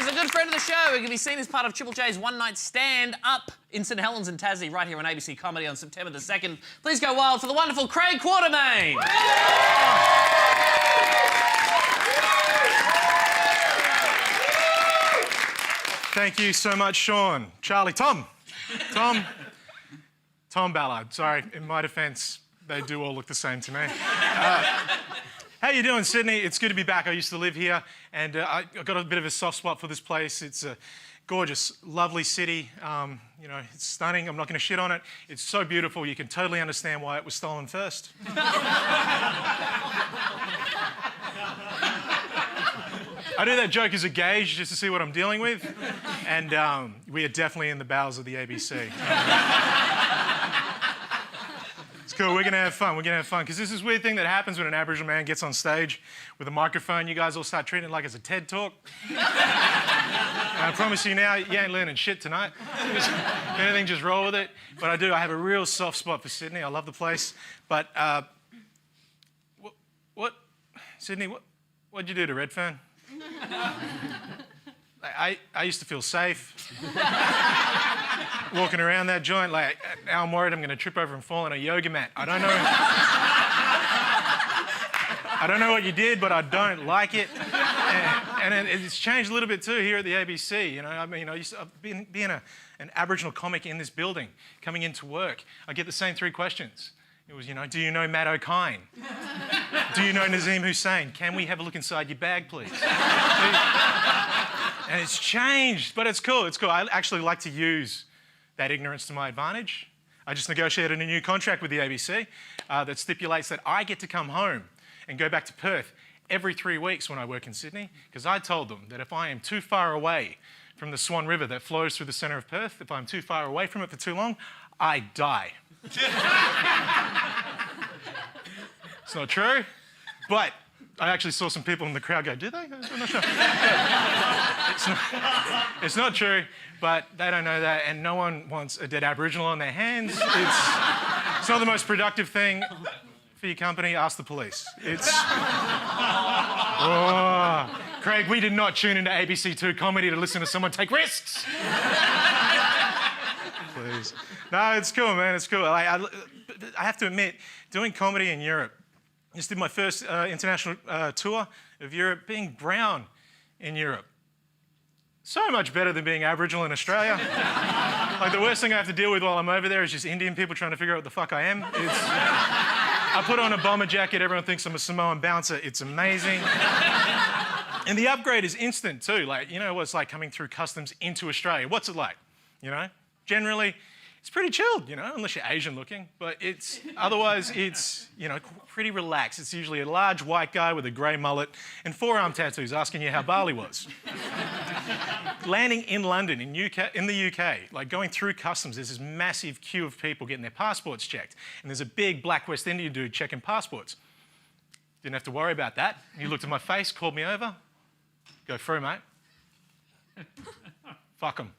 is a good friend of the show. He can be seen as part of Triple J's One Night Stand Up in St Helens and Tassie, right here on ABC Comedy on September the 2nd. Please go wild for the wonderful Craig Quartermaine. Thank you so much, Sean. Charlie, Tom Ballard. Sorry, in my defence, they do all look the same to me. How you doing, Sydney? It's good to be back. I used to live here, and I've got a bit of a soft spot for this place. It's a gorgeous, lovely city. You know, it's stunning. I'm not going to shit on it. It's so beautiful. You can totally understand why it was stolen first. I do that joke as a gauge just to see what I'm dealing with, and we are definitely in the bowels of the ABC. It's cool, we're gonna have fun, because this is a weird thing that happens when an Aboriginal man gets on stage with a microphone. You guys all start treating it like it's a TED Talk. And I promise you now, you ain't learning shit tonight. If anything, just roll with it. But I have a real soft spot for Sydney. I love the place. But, Sydney, what'd you do to Redfern? I used to feel safe walking around that joint. Like, now I'm worried I'm going to trip over and fall on a yoga mat. I don't know what you did, but I don't like it. And it's changed a little bit too here at the ABC. You know, I mean, I've been being an Aboriginal comic in this building, coming into work. I get the same 3 questions. It was, you know, do you know Matt O'Kine? Do you know Nazim Hussain? Can we have a look inside your bag, please? And it's changed, but it's cool. It's cool. I actually like to use that ignorance to my advantage. I just negotiated a new contract with the ABC that stipulates that I get to come home and go back to Perth every 3 weeks when I work in Sydney, because I told them that if I am too far away from the Swan River that flows through the centre of Perth, if I'm too far away from it for too long, I die. It's not true, but I actually saw some people in the crowd go, do they? I'm not sure. It's not true, but they don't know that, and no one wants a dead Aboriginal on their hands. It's not the most productive thing for your company. Ask the police. Oh, Craig, we did not tune into ABC2 comedy to listen to someone take risks. Please. No, it's cool, man. It's cool. I have to admit, doing comedy in Europe, I just did my first international tour of Europe, being brown in Europe. So much better than being Aboriginal in Australia. Like, the worst thing I have to deal with while I'm over there is just Indian people trying to figure out what the fuck I am. I put on a bomber jacket, everyone thinks I'm a Samoan bouncer. It's amazing. And the upgrade is instant too. Like, you know what it's like coming through customs into Australia. What's it like, you know? Generally, it's pretty chilled, you know, unless you're Asian looking, but otherwise it's, you know, pretty relaxed. It's usually a large white guy with a grey mullet and forearm tattoos asking you how Bali was. Landing in London, in the UK, like going through customs, there's this massive queue of people getting their passports checked, and there's a big black West Indian dude checking passports. Didn't have to worry about that. He looked at my face, called me over. Go through, mate. Fuck him.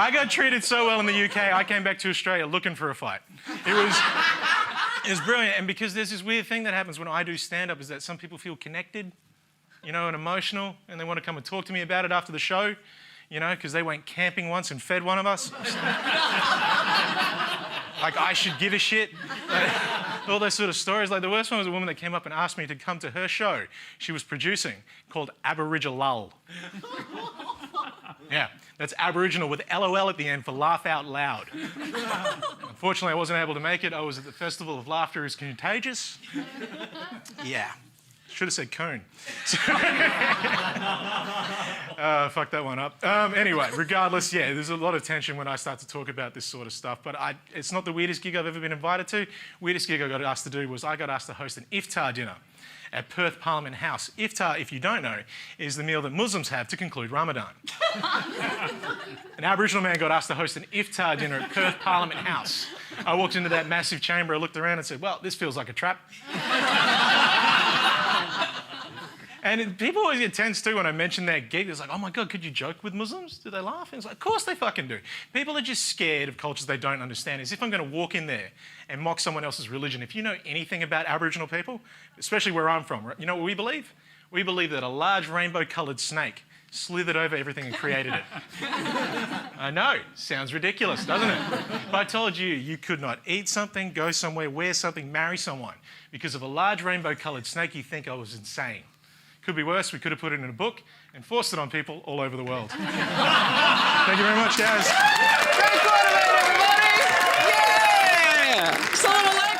I got treated so well in the UK, I came back to Australia looking for a fight. It was brilliant, and because there's this weird thing that happens when I do stand-up is that some people feel connected, you know, and emotional, and they want to come and talk to me about it after the show, you know, because they went camping once and fed one of us. Like, I should give a shit. All those sort of stories. Like, the worst one was a woman that came up and asked me to come to her show she was producing called Aboriginal. Yeah, that's Aboriginal with LOL at the end for laugh out loud. Unfortunately, I wasn't able to make it. I was at the Festival of Laughter is Contagious. Yeah. Should have said cone. Fuck that one up. Anyway, regardless, yeah, there's a lot of tension when I start to talk about this sort of stuff, but it's not the weirdest gig I've ever been invited to. Weirdest gig I got asked to do was I got asked to host an iftar dinner at Perth Parliament House. Iftar, if you don't know, is the meal that Muslims have to conclude Ramadan. An Aboriginal man got asked to host an iftar dinner at Perth Parliament House. I walked into that massive chamber, I looked around and said, well, this feels like a trap. And people always get tense too when I mention that gig. It's like, oh my God, could you joke with Muslims? Do they laugh? And it's like, of course they fucking do. People are just scared of cultures they don't understand. As if I'm going to walk in there and mock someone else's religion. If you know anything about Aboriginal people, especially where I'm from, you know what we believe? We believe that a large rainbow-coloured snake slithered over everything and created it. I know, sounds ridiculous, doesn't it? If I told you you could not eat something, go somewhere, wear something, marry someone because of a large rainbow-coloured snake, you'd think I was insane. Could be worse, we could have put it in a book and forced it on people all over the world. Thank you very much, guys. Great Quartermaine, everybody! Yeah! Someone elect